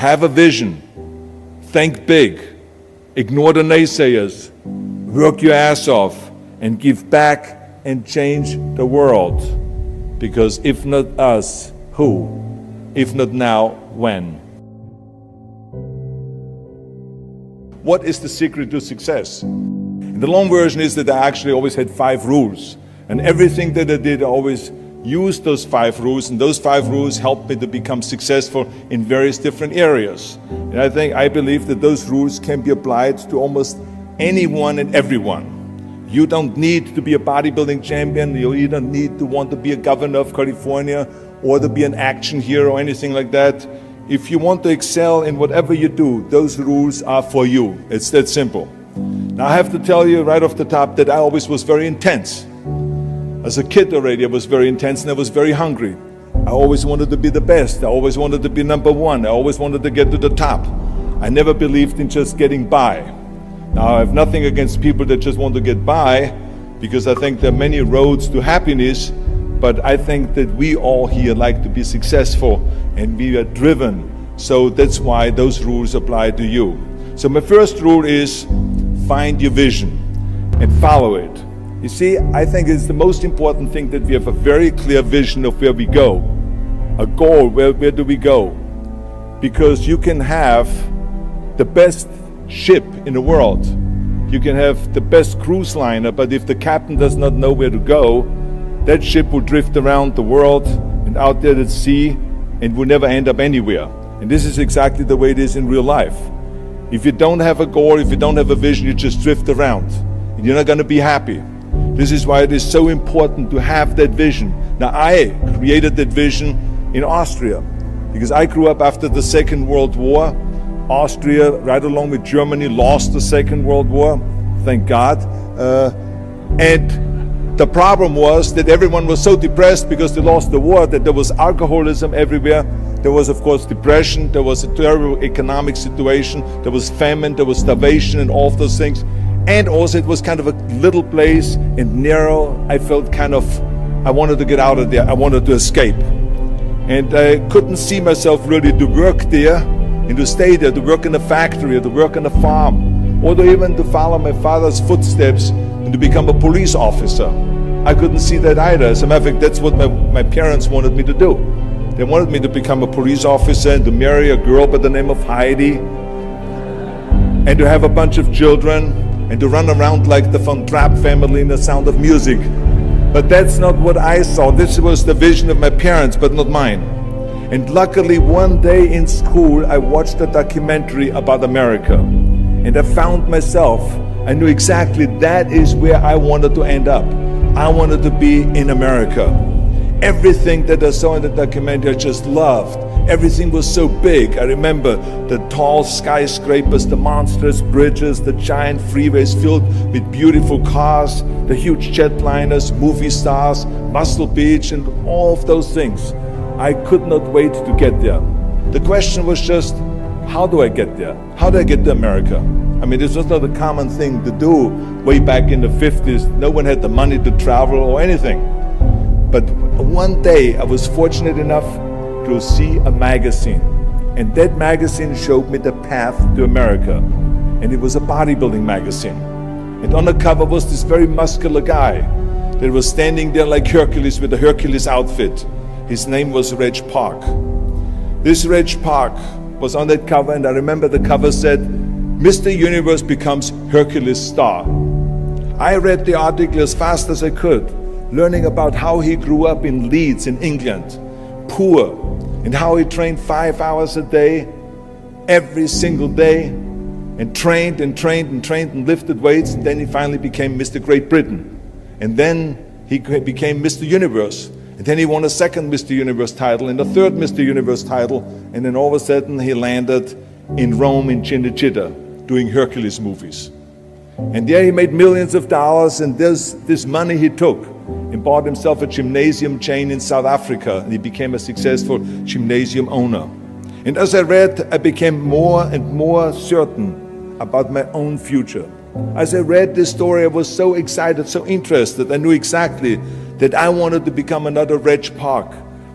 have a vision, think big, ignore the naysayers, work your ass off, and give back and change the world. Because if not us, who? If not now, when? What is the secret to success? And the long version is that I actually always had 5 rules. And everything that I did, I always used those 5 rules. And those 5 rules helped me to become successful in various different areas. And I believe that those rules can be applied to almost anyone and everyone. You don't need to be a bodybuilding champion. You don't need to want to be a governor of California or to be an action hero or anything like that. If you want to excel in whatever you do, those rules are for you. It's that simple. Now I have to tell you right off the top that I always was very intense. As a kid already, I was very intense and I was very hungry. I always wanted to be the best. I always wanted to be number one. I always wanted to get to the top. I never believed in just getting by. Now I have nothing against people that just want to get by, because I think there are many roads to happiness, but I think that we all here like to be successful and we are driven. So that's why those rules apply to you. So my first rule is find your vision and follow it. You see, I think it's the most important thing that we have a very clear vision of where we go. A goal, where do we go? Because you can have the best ship in the world. You can have the best cruise liner, but if the captain does not know where to go, that ship will drift around the world and out there at sea and will never end up anywhere. And this is exactly the way it is in real life. If you don't have a goal, if you don't have a vision, you just drift around and you're not going to be happy. This is why it is so important to have that vision. Now, I created that vision in Austria because I grew up after the Second World War. Austria, right along with Germany, lost the Second World War, thank God. And the problem was that everyone was so depressed because they lost the war that there was alcoholism everywhere. There was, of course, depression. There was a terrible economic situation. There was famine. There was starvation and all of those things. And also it was kind of a little place and narrow. I felt I wanted to get out of there. I wanted to escape. And I couldn't see myself really to work there and to stay there, to work in a factory, or to work on a farm, or even to follow my father's footsteps and to become a police officer. I couldn't see that either. As a matter of fact, that's what my parents wanted me to do. They wanted me to become a police officer and to marry a girl by the name of Heidi and to have a bunch of children and to run around like the Von Trapp family in The Sound of Music. But that's not what I saw. This was the vision of my parents, but not mine. And luckily, one day in school, I watched a documentary about America. And I found myself, I knew exactly that is where I wanted to end up. I wanted to be in America. Everything that I saw in the documentary, I just loved. Everything was so big. I remember the tall skyscrapers, the monstrous bridges, the giant freeways filled with beautiful cars, the huge jetliners, movie stars, Muscle Beach, and all of those things. I could not wait to get there. The question was just, how do I get there? How do I get to America? I mean, this was not a common thing to do way back in the 50s. No one had the money to travel or anything. But one day I was fortunate enough to see a magazine. And that magazine showed me the path to America. And it was a bodybuilding magazine. And on the cover was this very muscular guy that was standing there like Hercules with a Hercules outfit. His name was Reg Park. This Reg Park was on that cover, and I remember the cover said, Mr. Universe becomes Hercules star. I read the article as fast as I could, learning about how he grew up in Leeds in England, poor, and how he trained 5 hours a day, every single day, and trained and trained and trained and lifted weights, and then he finally became Mr. Great Britain. And then he became Mr. Universe. And then he won a second Mr. Universe title and a third Mr. Universe title, and then all of a sudden he landed in Rome in Cinecittà doing Hercules movies. And there he made millions of dollars, and this money he took and bought himself a gymnasium chain in South Africa, and he became a successful gymnasium owner. And as I read, I became more and more certain about my own future. As I read this story, I was so excited, so interested. I knew exactly that I wanted to become another Reg Park.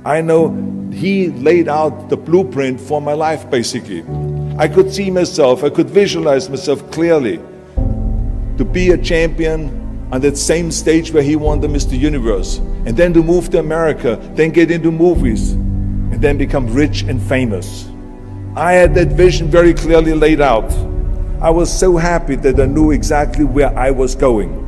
I know he laid out the blueprint for my life, basically. I could see myself, I could visualize myself clearly to be a champion on that same stage where he won the Mr. Universe, and then to move to America, then get into movies, and then become rich and famous. I had that vision very clearly laid out. I was so happy that I knew exactly where I was going.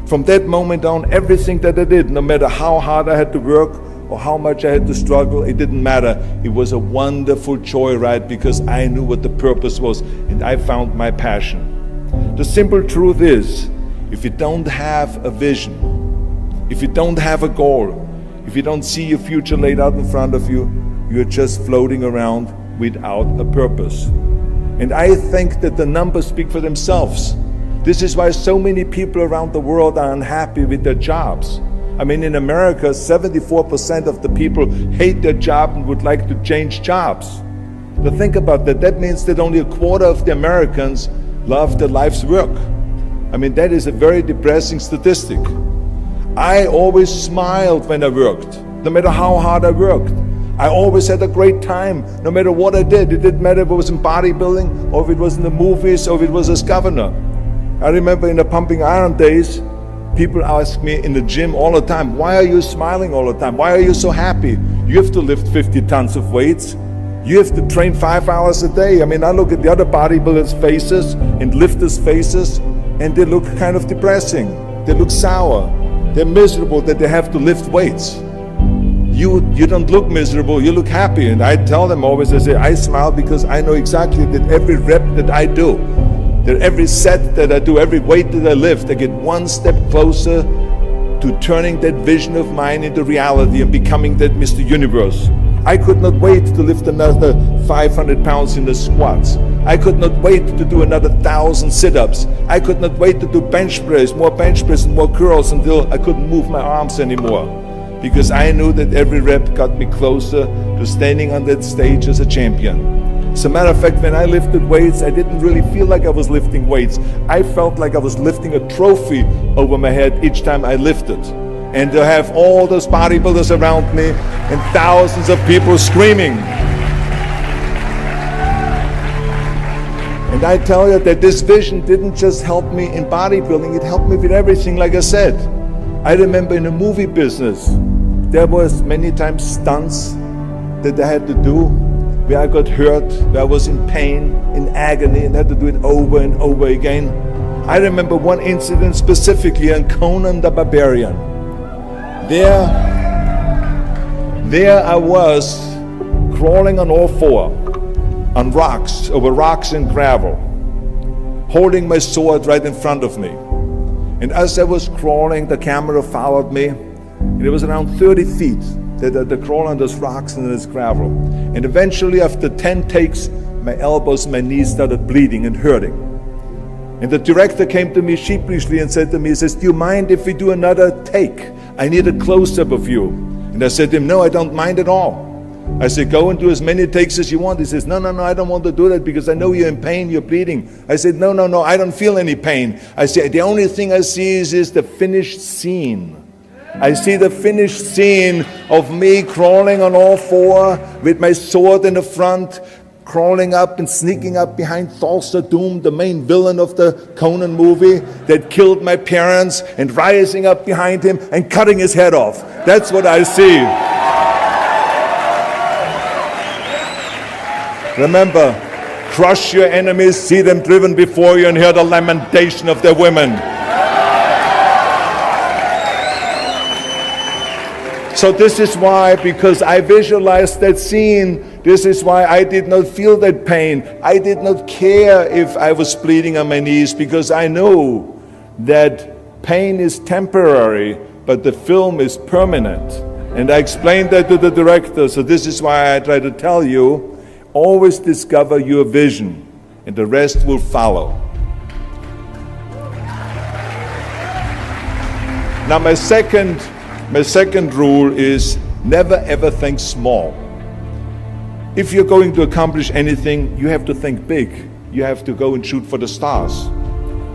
From that moment on, everything that I did, no matter how hard I had to work or how much I had to struggle, it didn't matter. It was a wonderful joyride because I knew what the purpose was and I found my passion. The simple truth is, if you don't have a vision, if you don't have a goal, if you don't see your future laid out in front of you, you're just floating around without a purpose. And I think that the numbers speak for themselves. This is why so many people around the world are unhappy with their jobs. I mean, in America, 74% of the people hate their job and would like to change jobs. But think about that. That means that only a quarter of the Americans love their life's work. I mean, that is a very depressing statistic. I always smiled when I worked, no matter how hard I worked. I always had a great time, no matter what I did. It didn't matter if it was in bodybuilding, or if it was in the movies, or if it was as governor. I remember in the pumping iron days, people ask me in the gym all the time, why are you smiling all the time? Why are you so happy? You have to lift 50 tons of weights. You have to train 5 hours a day. I mean, I look at the other bodybuilders' faces and lifters' faces, and they look kind of depressing. They look sour. They're miserable that they have to lift weights. You don't look miserable, you look happy. And I tell them always, I say, I smile because I know exactly that every rep that I do, that every set that I do, every weight that I lift, I get one step closer to turning that vision of mine into reality and becoming that Mr. Universe. I could not wait to lift another 500 pounds in the squats. I could not wait to do another 1,000 sit-ups. I could not wait to do bench press, more bench press and more curls until I couldn't move my arms anymore. Because I knew that every rep got me closer to standing on that stage as a champion. As a matter of fact, when I lifted weights, I didn't really feel like I was lifting weights. I felt like I was lifting a trophy over my head each time I lifted. And to have all those bodybuilders around me and thousands of people screaming. And I tell you that this vision didn't just help me in bodybuilding, it helped me with everything, like I said. I remember in the movie business, there was many times stunts that I had to do where I got hurt, where I was in pain, in agony, and had to do it over and over again. I remember one incident specifically on Conan the Barbarian. There I was crawling on all four, on rocks, over rocks and gravel, holding my sword right in front of me. And as I was crawling, the camera followed me, and it was around 30 feet that I crawled on those rocks and this gravel. And eventually, after 10 takes, my elbows and my knees started bleeding and hurting. And the director came to me sheepishly and said to me, he says, do you mind if we do another take? I need a close-up of you. And I said to him, no, I don't mind at all. I said, go and do as many takes as you want. He says, no, I don't want to do that because I know you're in pain, you're bleeding. I said, no, I don't feel any pain. I said, the only thing I see is the finished scene. I see the finished scene of me crawling on all four with my sword in the front, crawling up and sneaking up behind Thulsa Doom, the main villain of the Conan movie that killed my parents, and rising up behind him and cutting his head off. That's what I see. Remember, crush your enemies, see them driven before you, and hear the lamentation of their women. So this is why, because I visualized that scene, this is why I did not feel that pain. I did not care if I was bleeding on my knees, because I know that pain is temporary, but the film is permanent. And I explained that to the director, so this is why I try to tell you, always discover your vision, and the rest will follow. Now my second rule is never ever think small. If you're going to accomplish anything, you have to think big. You have to go and shoot for the stars.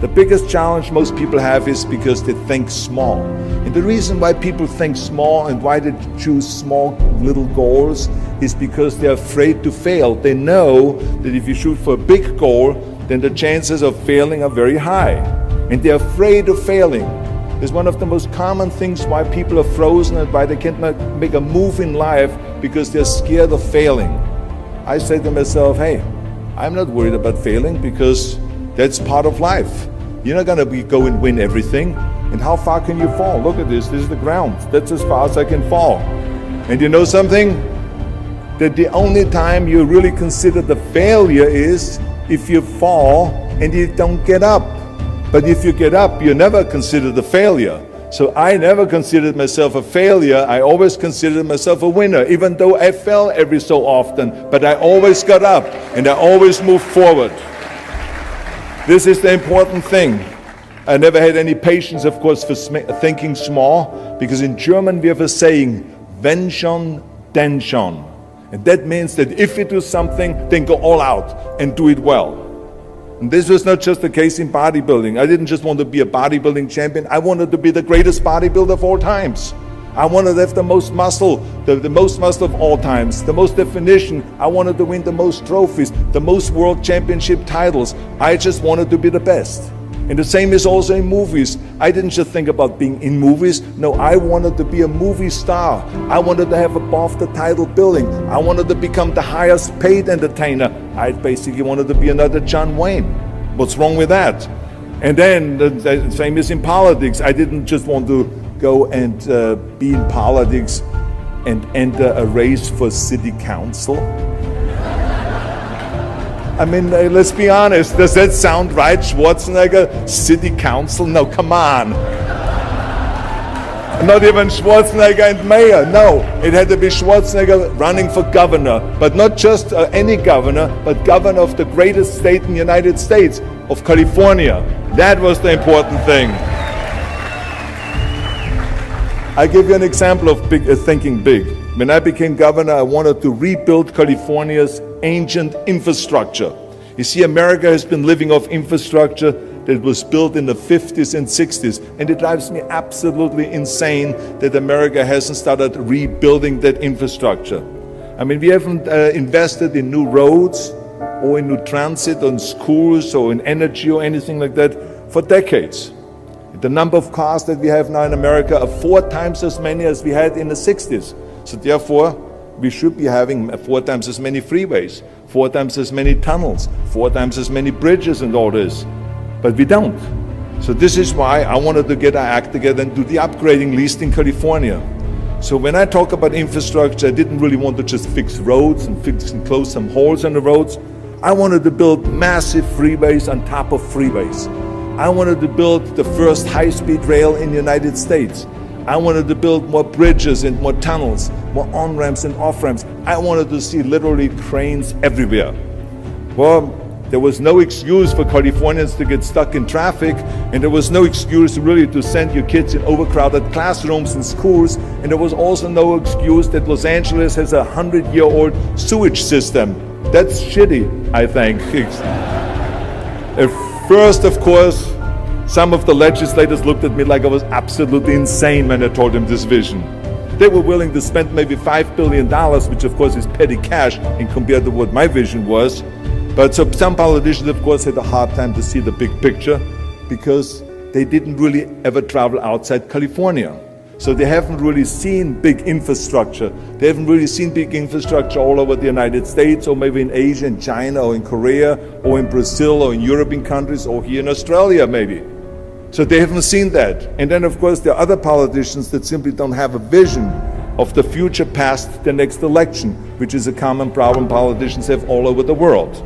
The biggest challenge most people have is because they think small. And the reason why people think small and why they choose small little goals is because they're afraid to fail. They know that if you shoot for a big goal, then the chances of failing are very high. And they're afraid of failing. It's one of the most common things why people are frozen and why they can't make a move in life, because they're scared of failing. I say to myself, hey, I'm not worried about failing because that's part of life. You're not going to go and win everything. And how far can you fall? Look at this. This is the ground. That's as far as I can fall. And you know something? That the only time you really consider the failure is if you fall and you don't get up. But if you get up, you never consider the failure. So I never considered myself a failure. I always considered myself a winner, even though I fell every so often. But I always got up and I always moved forward. This is the important thing. I never had any patience, of course, for thinking small, because in German we have a saying, wenn schon, denn schon. And that means that if you do something, then go all out and do it well. And this was not just the case in bodybuilding. I didn't just want to be a bodybuilding champion. I wanted to be the greatest bodybuilder of all times. I wanted to have the most muscle, the most muscle of all times, the most definition. I wanted to win the most trophies, the most world championship titles. I just wanted to be the best. And the same is also in movies. I didn't just think about being in movies. No, I wanted to be a movie star. I wanted to have above the title billing. I wanted to become the highest paid entertainer. I basically wanted to be another John Wayne. What's wrong with that? And then the same is in politics. I didn't just want to go and be in politics and enter a race for city council. I mean, let's be honest, does that sound right, Schwarzenegger? City council? No, come on. Not even Schwarzenegger and mayor, no. It had to be Schwarzenegger running for governor, but not just any governor, but governor of the greatest state in the United States, of California. That was the important thing. I'll give you an example of thinking big. When I became governor, I wanted to rebuild California's ancient infrastructure. You see, America has been living off infrastructure that was built in the 50s and 60s, and it drives me absolutely insane that America hasn't started rebuilding that infrastructure. I mean, we haven't invested in new roads or in new transit, or in schools, or in energy, or anything like that for decades. The number of cars that we have now in America are 4 times as many as we had in the 60s. So therefore, we should be having 4 times as many freeways, 4 times as many tunnels, 4 times as many bridges and all this. But we don't. So this is why I wanted to get our act together and do the upgrading, least in California. So when I talk about infrastructure, I didn't really want to just fix roads and fix and close some holes on the roads. I wanted to build massive freeways on top of freeways. I wanted to build the first high-speed rail in the United States. I wanted to build more bridges and more tunnels, more on-ramps and off-ramps. I wanted to see literally cranes everywhere. Well, there was no excuse for Californians to get stuck in traffic, and there was no excuse really to send your kids in overcrowded classrooms in schools, and there was also no excuse that Los Angeles has a 100-year-old sewage system. That's shitty, I think. First, of course, some of the legislators looked at me like I was absolutely insane when I told them this vision. They were willing to spend maybe $5 billion, which of course is petty cash in compared to what my vision was. But so some politicians, of course, had a hard time to see the big picture because they didn't really ever travel outside California. So they haven't really seen big infrastructure. They haven't really seen big infrastructure all over the United States, or maybe in Asia, in China, or in Korea, or in Brazil, or in European countries, or here in Australia maybe. So they haven't seen that. And then of course there are other politicians that simply don't have a vision of the future past the next election, which is a common problem politicians have all over the world.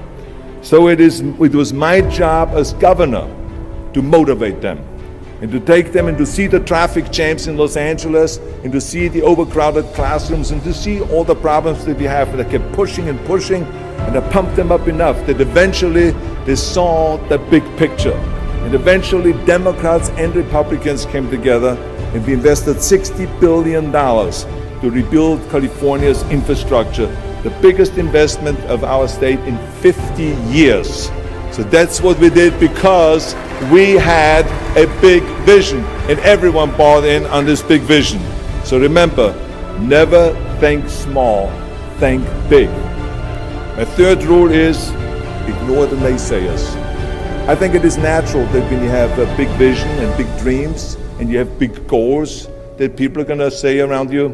So it was my job as governor to motivate them, and to take them and to see the traffic jams in Los Angeles, and to see the overcrowded classrooms, and to see all the problems that we have. And I kept pushing and pushing, and I pumped them up enough that eventually they saw the big picture. And eventually Democrats and Republicans came together, and we invested $60 billion to rebuild California's infrastructure, the biggest investment of our state in 50 years. So that's what we did because we had a big vision, and everyone bought in on this big vision. So remember, never think small, think big. My third rule is ignore the naysayers. I think it is natural that when you have a big vision and big dreams and you have big goals, that people are going to say around you,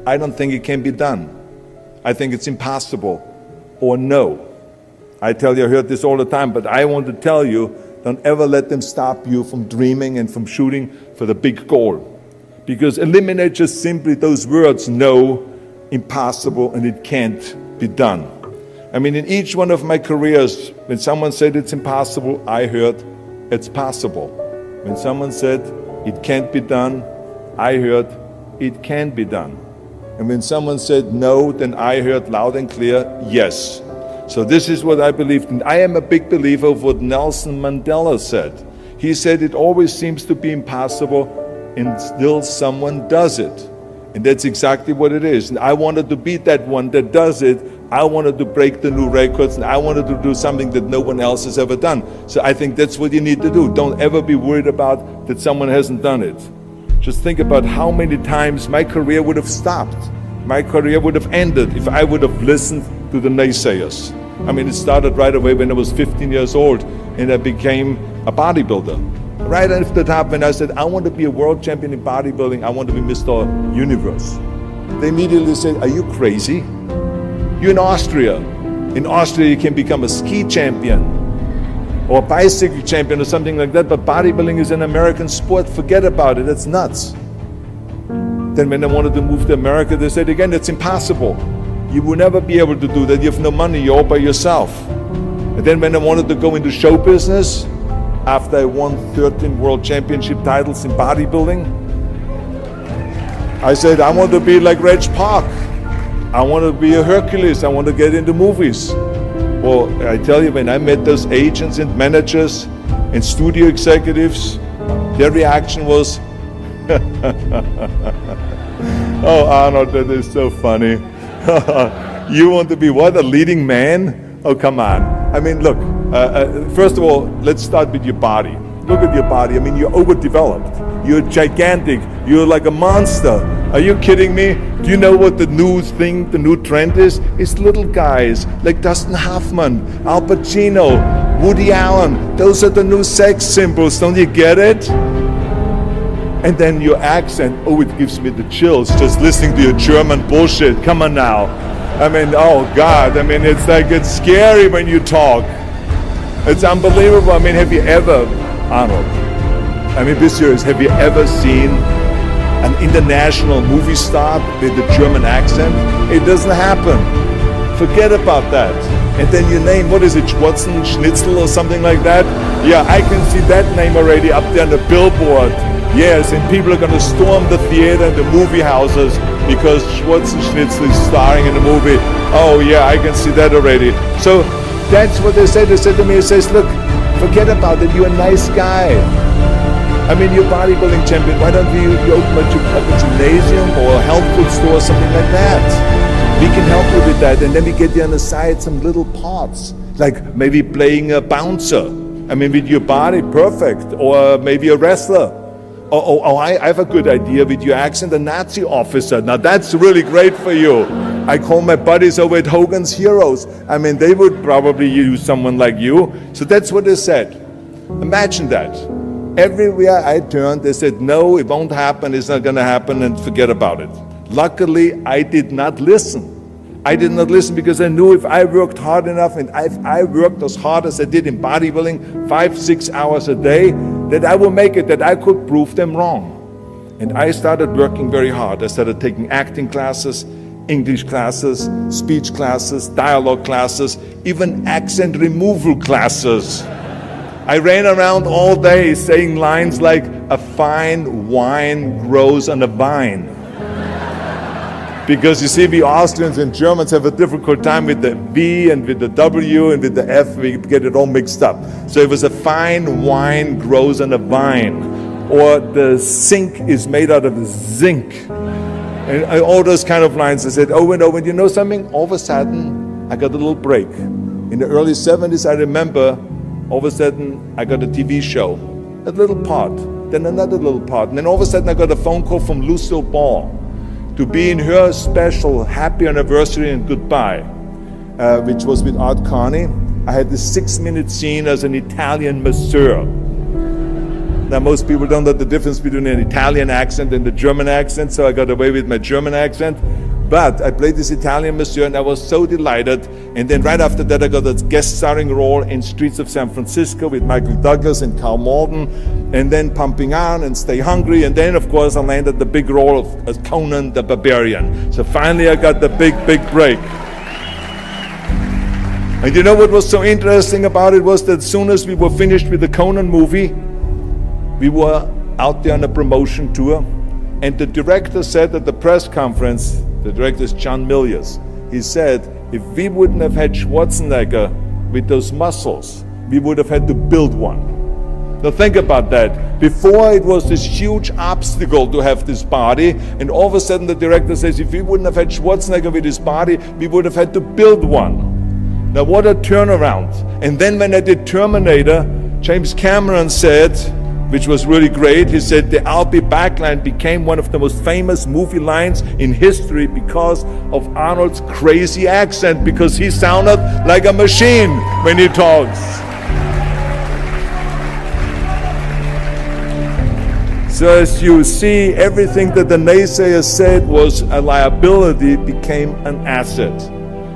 I don't think it can be done. I think it's impossible, or no. I tell you, I heard this all the time, but I want to tell you, don't ever let them stop you from dreaming and from shooting for the big goal. Because eliminate just simply those words, no, impossible, and it can't be done. I mean, in each one of my careers, when someone said it's impossible, I heard it's possible. When someone said it can't be done, I heard it can be done. And when someone said no, then I heard loud and clear, yes. So this is what I believed in. I am a big believer of what Nelson Mandela said. He said it always seems to be impossible and still someone does it. And that's exactly what it is. And I wanted to be that one that does it. I wanted to break the new records, and I wanted to do something that no one else has ever done. So I think that's what you need to do. Don't ever be worried about that someone hasn't done it. Just think about how many times my career would have stopped. My career would have ended if I would have listened to the naysayers. I mean, it started right away when I was 15 years old and I became a bodybuilder. Right after that happened, I said, I want to be a world champion in bodybuilding. I want to be Mr. Universe. They immediately said, are you crazy? You're in Austria. In Austria, you can become a ski champion or a bicycle champion or something like that, but bodybuilding is an American sport. Forget about it. That's nuts. Then when I wanted to move to America, they said again, it's impossible. You will never be able to do that. You have no money. You're all by yourself. And then when I wanted to go into show business, after I won 13 world championship titles in bodybuilding, I said, I want to be like Reg Park. I want to be a Hercules. I want to get into movies. Well, I tell you, when I met those agents and managers and studio executives, their reaction was, oh, Arnold, that is so funny. You want to be what, a leading man? Oh, come on. I mean, look, first of all, let's start with your body. Look at your body. I mean, you're overdeveloped. You're gigantic. You're like a monster. Are you kidding me? Do you know what the new thing, the new trend is? It's little guys like Dustin Hoffman, Al Pacino, Woody Allen. Those are the new sex symbols. Don't you get it? And then your accent, oh, it gives me the chills just listening to your German bullshit. Come on now. I mean, oh God, I mean, it's like, it's scary when you talk. It's unbelievable. I mean, have you ever, Arnold, I mean, be serious, have you ever seen an international movie star with a German accent? It doesn't happen. Forget about that. And then your name, what is it, Schwarzenegger or something like that? Yeah, I can see that name already up there on the billboard. Yes, and people are going to storm the theater and the movie houses because Schwarzenegger is starring in the movie. Oh yeah, I can see that already. So that's what they said. They said to me, it says, look, forget about it. You're a nice guy. I mean, you're a bodybuilding champion. Why don't you open up a gymnasium or a health food store or something like that? We can help you with that. And then we get you on the side some little parts, like maybe playing a bouncer. I mean, with your body, perfect. Or maybe a wrestler. Oh, I have a good idea with your accent, a Nazi officer. Now that's really great for you. I call my buddies over at Hogan's Heroes. I mean, they would probably use someone like you. So that's what they said. Imagine that. Everywhere I turned, they said, no, it won't happen, it's not going to happen, and forget about it. Luckily, I did not listen. I did not listen because I knew if I worked hard enough and if I worked as hard as I did in bodybuilding, 5-6 hours a day, that I will make it, that I could prove them wrong. And I started working very hard. I started taking acting classes, English classes, speech classes, dialogue classes, even accent removal classes. I ran around all day saying lines like, a fine wine grows on a vine. Because you see, we Austrians and Germans have a difficult time with the V and with the W and with the F, we get it all mixed up. So it was a fine wine grows on a vine, or the sink is made out of zinc. And all those kind of lines. I said, oh, and you know something? All of a sudden, I got a little break. In the early 70s, I remember All of a sudden, I got a TV show, a little part, then another little part. And then all of a sudden, I got a phone call from Lucille Ball to be in her special happy anniversary and goodbye, which was with Art Carney. I had this 6-minute scene as an Italian masseur. Now, most people don't know the difference between an Italian accent and the German accent, so I got away with my German accent. But I played this Italian masseur, and I was so delighted. And then right after that, I got a guest starring role in Streets of San Francisco with Michael Douglas and Carl Malden, and then Pumping On and Stay Hungry. And then, of course, I landed the big role of Conan the Barbarian. So finally, I got the big break. And you know what was so interesting about it was that as soon as we were finished with the Conan movie, we were out there on a promotion tour, and the director said at the press conference, the director is John Milius, he said, if we wouldn't have had Schwarzenegger with those muscles, we would have had to build one. Now think about that. Before it was this huge obstacle to have this body, and all of a sudden the director says, if we wouldn't have had Schwarzenegger with his body, we would have had to build one. Now what a turnaround. And then when I did Terminator, James Cameron said, which was really great, he said the "I'll be back" line became one of the most famous movie lines in history because of Arnold's crazy accent, because he sounded like a machine when he talks. So as you see, everything that the naysayers said was a liability became an asset.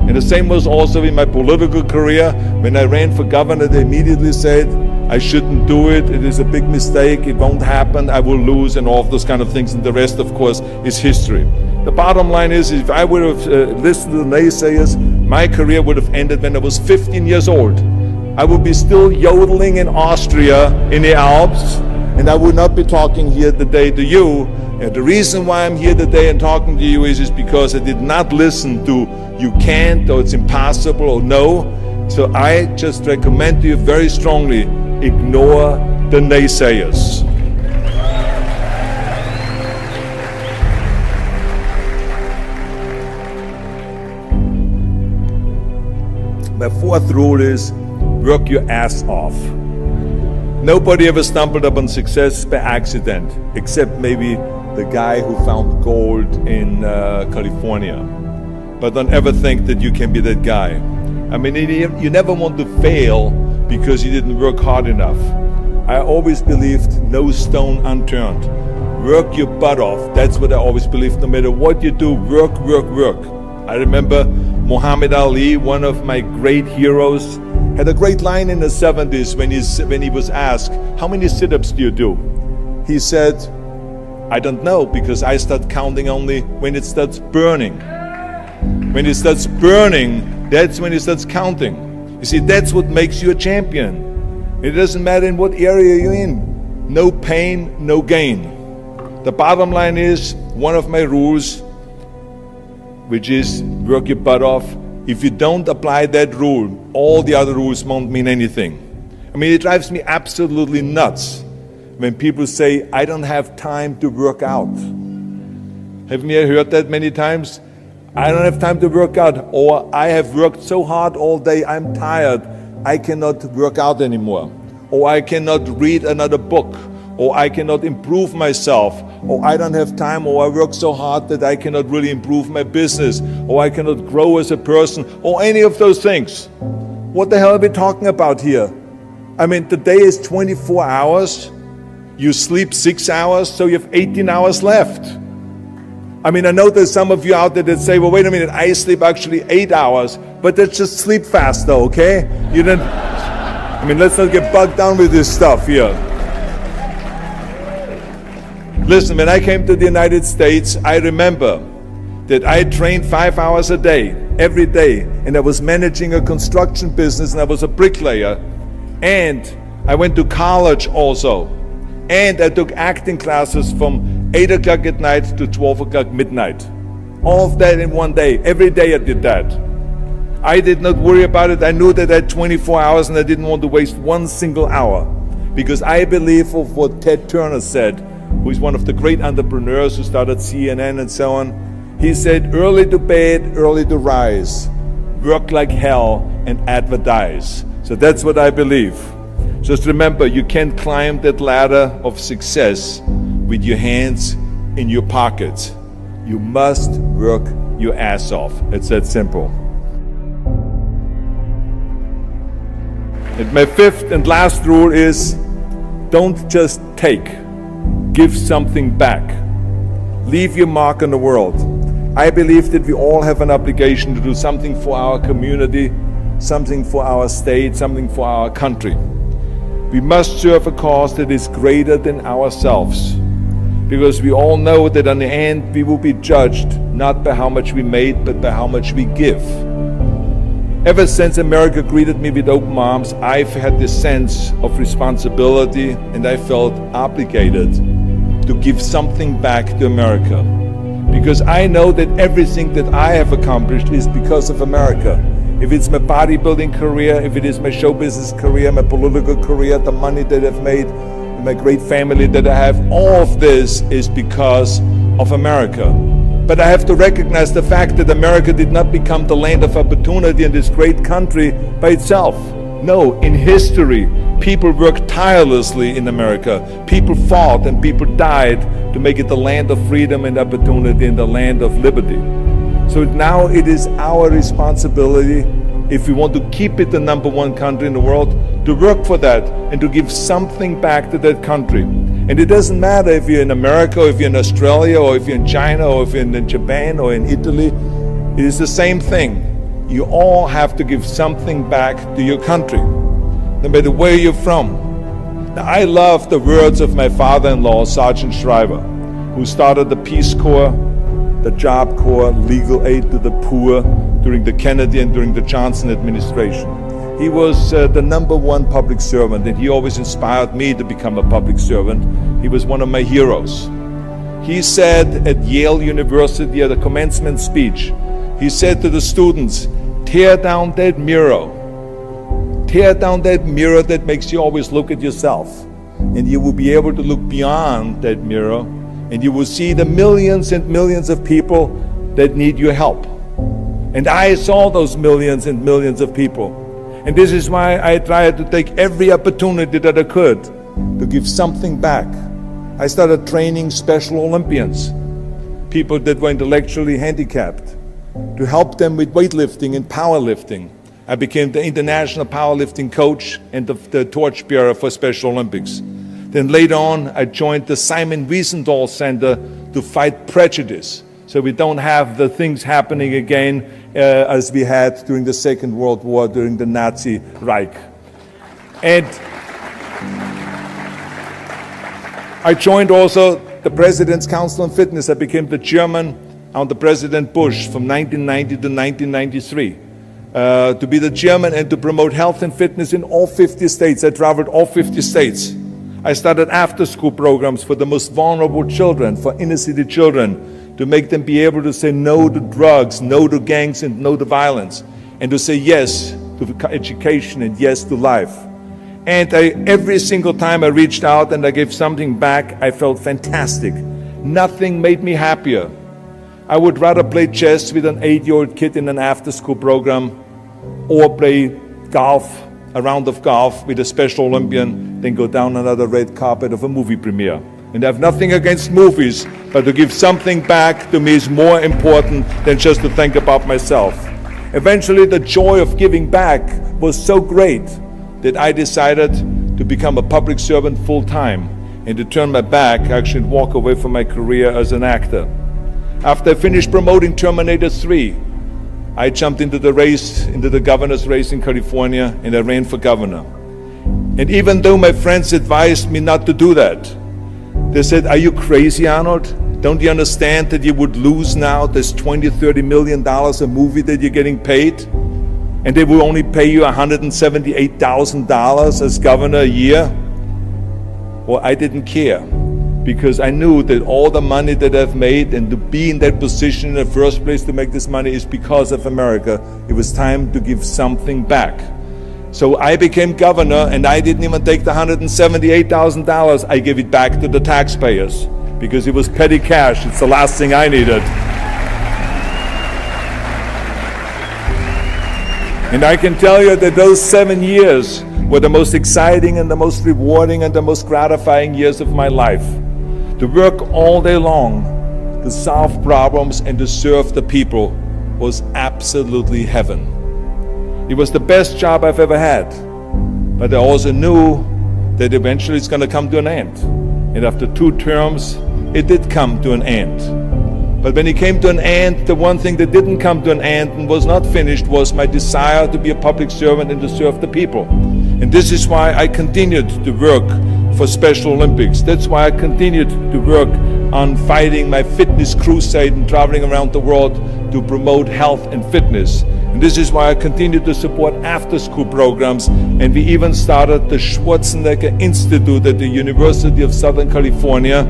And the same was also in my political career. When I ran for governor, they immediately said, I shouldn't do it, it is a big mistake, it won't happen, I will lose, and all of those kind of things, and the rest, of course, is history. The bottom line is, if I would have listened to the naysayers, my career would have ended when I was 15 years old. I would be still yodeling in Austria, in the Alps, and I would not be talking here today to you. And the reason why I'm here today and talking to you is because I did not listen to you can't, or it's impossible, or no. So I just recommend to you very strongly, ignore the naysayers. My fourth rule is work your ass off. Nobody ever stumbled upon success by accident, except maybe the guy who found gold in California. But don't ever think that you can be that guy. I mean, you never want to fail because you didn't work hard enough. I always believed no stone unturned. Work your butt off. That's what I always believed. No matter what you do, work. I remember Muhammad Ali, one of my great heroes, had a great line in the 70s when he was asked, how many sit-ups do you do? He said, I don't know, because I start counting only when it starts burning. When it starts burning, that's when it starts counting. You see, that's what makes you a champion. It doesn't matter in what area you're in. No pain, no gain. The bottom line is, one of my rules, which is work your butt off. If you don't apply that rule, all the other rules won't mean anything. I mean, it drives me absolutely nuts when people say, I don't have time to work out. Haven't you heard that many times? I don't have time to work out, or I have worked so hard all day, I'm tired, I cannot work out anymore, or I cannot read another book, or I cannot improve myself, or I don't have time, or I work so hard that I cannot really improve my business, or I cannot grow as a person, or any of those things. What the hell are we talking about here? I mean, the day is 24 hours, you sleep 6 hours, so you have 18 hours left. I mean, I know there's some of you out there that say, well, wait a minute, I sleep actually 8 hours, but that's just sleep faster, okay? You don't, I mean, let's not get bogged down with this stuff here. Listen, when I came to the United States, I remember that I trained 5 hours a day, every day, and I was managing a construction business, and I was a bricklayer, and I went to college also, and I took acting classes from 8 o'clock at night to 12 o'clock midnight. All of that in one day. Every day I did that. I did not worry about it. I knew that I had 24 hours and I didn't want to waste one single hour. Because I believe of what Ted Turner said, who is one of the great entrepreneurs who started CNN and so on. He said, early to bed, early to rise. Work like hell and advertise. So that's what I believe. Just remember, you can't climb that ladder of success with your hands in your pockets. You must work your ass off. It's that simple. And my fifth and last rule is, don't just take, give something back. Leave your mark on the world. I believe that we all have an obligation to do something for our community, something for our state, something for our country. We must serve a cause that is greater than ourselves, because we all know that in the end we will be judged not by how much we made, but by how much we give. Ever since America greeted me with open arms, I've had this sense of responsibility, and I felt obligated to give something back to America. Because I know that everything that I have accomplished is because of America. If it's my bodybuilding career, if it is my show business career, my political career, the money that I've made, my great family that I have, all of this is because of America. But I have to recognize the fact that America did not become the land of opportunity in this great country by itself. No, in history, people worked tirelessly in America. People fought and people died to make it the land of freedom and opportunity and the land of liberty. So now it is our responsibility, if we want to keep it the #1 country in the world, to work for that and to give something back to that country. And it doesn't matter if you're in America, or if you're in Australia, or if you're in China, or if you're in Japan, or in Italy. It is the same thing. You all have to give something back to your country, no matter where you're from. Now, I love the words of my father-in-law, Sergeant Schreiber, who started the Peace Corps, the Job Corps, legal aid to the poor during the Kennedy and during the Johnson administration. He was the #1 public servant, and he always inspired me to become a public servant. He was one of my heroes. He said at Yale University at a commencement speech, he said to the students, tear down that mirror. Tear down that mirror that makes you always look at yourself. And you will be able to look beyond that mirror, and you will see the millions and millions of people that need your help. And I saw those millions and millions of people. And this is why I tried to take every opportunity that I could to give something back. I started training Special Olympians, people that were intellectually handicapped, to help them with weightlifting and powerlifting. I became the international powerlifting coach and the torchbearer for Special Olympics. Then later on, I joined the Simon Wiesenthal Center to fight prejudice, so we don't have the things happening again as we had during the Second World War, during the Nazi Reich. And I joined also the President's Council on Fitness. I became the chairman under President Bush from 1990 to 1993. To be the chairman and to promote health and fitness in all 50 states. I traveled all 50 states. I started after-school programs for the most vulnerable children, for inner-city children, to make them be able to say no to drugs, no to gangs, and no to violence, and to say yes to education and yes to life. And every single time I reached out and I gave something back, I felt fantastic. Nothing made me happier. I would rather play chess with an 8-year-old kid in an after-school program, or play golf, a round of golf with a Special Olympian, than go down another red carpet of a movie premiere. And I have nothing against movies, but to give something back to me is more important than just to think about myself. Eventually, the joy of giving back was so great that I decided to become a public servant full-time and to turn my back, actually, and walk away from my career as an actor. After I finished promoting Terminator 3, I jumped into the race, into the governor's race in California, and I ran for governor. And even though my friends advised me not to do that, they said, "Are you crazy, Arnold? Don't you understand that you would lose now this $20, $30 million a movie that you're getting paid? And they will only pay you $178,000 as governor a year?" Well, I didn't care, because I knew that all the money that I've made and to be in that position in the first place to make this money is because of America. It was time to give something back. So I became governor, and I didn't even take the $178,000. I gave it back to the taxpayers because it was petty cash. It's the last thing I needed. And I can tell you that those 7 years were the most exciting and the most rewarding and the most gratifying years of my life. To work all day long, to solve problems and to serve the people was absolutely heaven. It was the best job I've ever had. But I also knew that eventually it's going to come to an end. And after 2 terms, it did come to an end. But when it came to an end, the one thing that didn't come to an end and was not finished was my desire to be a public servant and to serve the people. And this is why I continued to work for Special Olympics. That's why I continued to work on fighting my fitness crusade and traveling around the world to promote health and fitness. And this is why I continue to support after-school programs, and we even started the Schwarzenegger Institute at the University of Southern California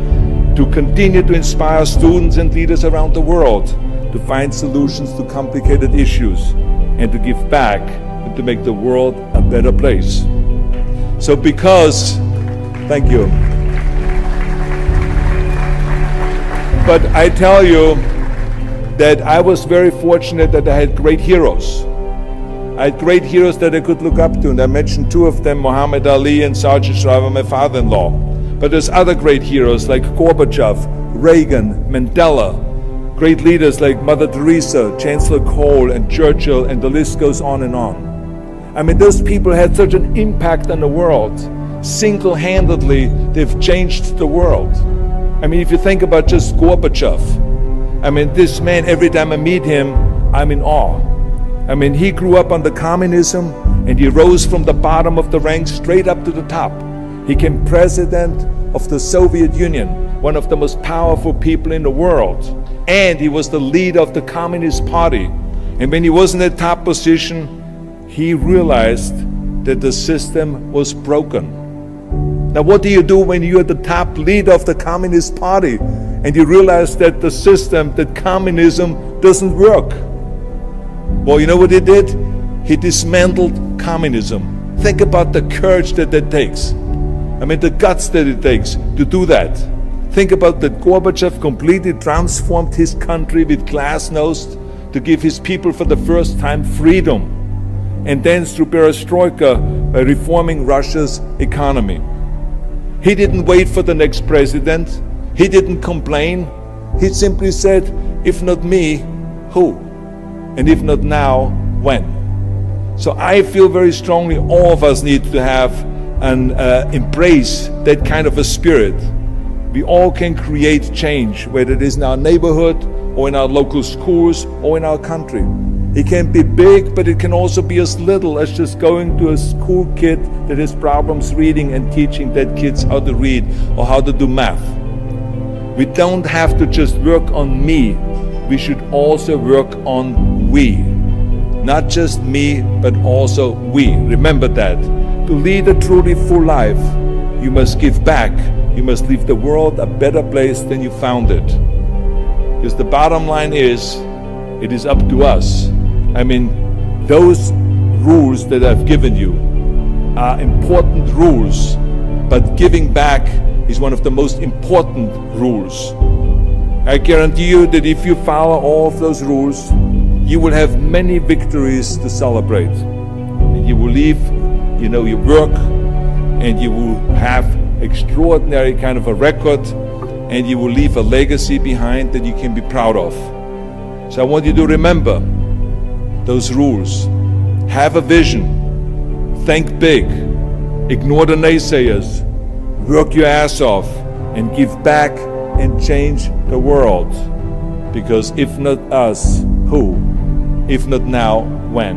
to continue to inspire students and leaders around the world to find solutions to complicated issues and to give back and to make the world a better place. So thank you. But I tell you that I was very fortunate that I had great heroes. I had great heroes that I could look up to, and I mentioned 2 of them, Muhammad Ali and Sergeant Shriver, my father-in-law. But there's other great heroes like Gorbachev, Reagan, Mandela, great leaders like Mother Teresa, Chancellor Kohl, and Churchill, and the list goes on and on. I mean, those people had such an impact on the world. Single-handedly, they've changed the world. I mean, if you think about just Gorbachev, I mean, this man, every time I meet him, I'm in awe. I mean, he grew up under communism, and he rose from the bottom of the ranks straight up to the top. He became president of the Soviet Union, one of the most powerful people in the world. And he was the leader of the Communist Party. And when he was in the top position, he realized that the system was broken. Now, what do you do when you're the top leader of the Communist Party and you realize that the system, that communism doesn't work? Well, you know what he did? He dismantled communism. Think about the courage that takes. I mean, the guts that it takes to do that. Think about that Gorbachev completely transformed his country with glasnost to give his people for the first time freedom. And then through perestroika, by reforming Russia's economy. He didn't wait for the next president. He didn't complain. He simply said, if not me, who? And if not now, when? So I feel very strongly all of us need to have and embrace that kind of a spirit. We all can create change, whether it is in our neighborhood or in our local schools or in our country. It can be big, but it can also be as little as just going to a school kid that has problems reading and teaching that kids how to read or how to do math. We don't have to just work on me. We should also work on we. Not just me, but also we. Remember that. To lead a truly full life, you must give back. You must leave the world a better place than you found it. Because the bottom line is, it is up to us. I mean, those rules that I've given you are important rules, but giving back is one of the most important rules. I guarantee you that if you follow all of those rules, you will have many victories to celebrate. And you will leave, your work, and you will have extraordinary kind of a record, and you will leave a legacy behind that you can be proud of. So I want you to remember those rules. Have a vision. Think big. Ignore the naysayers. Work your ass off and give back and change the world. Because if not us, who? If not now, when?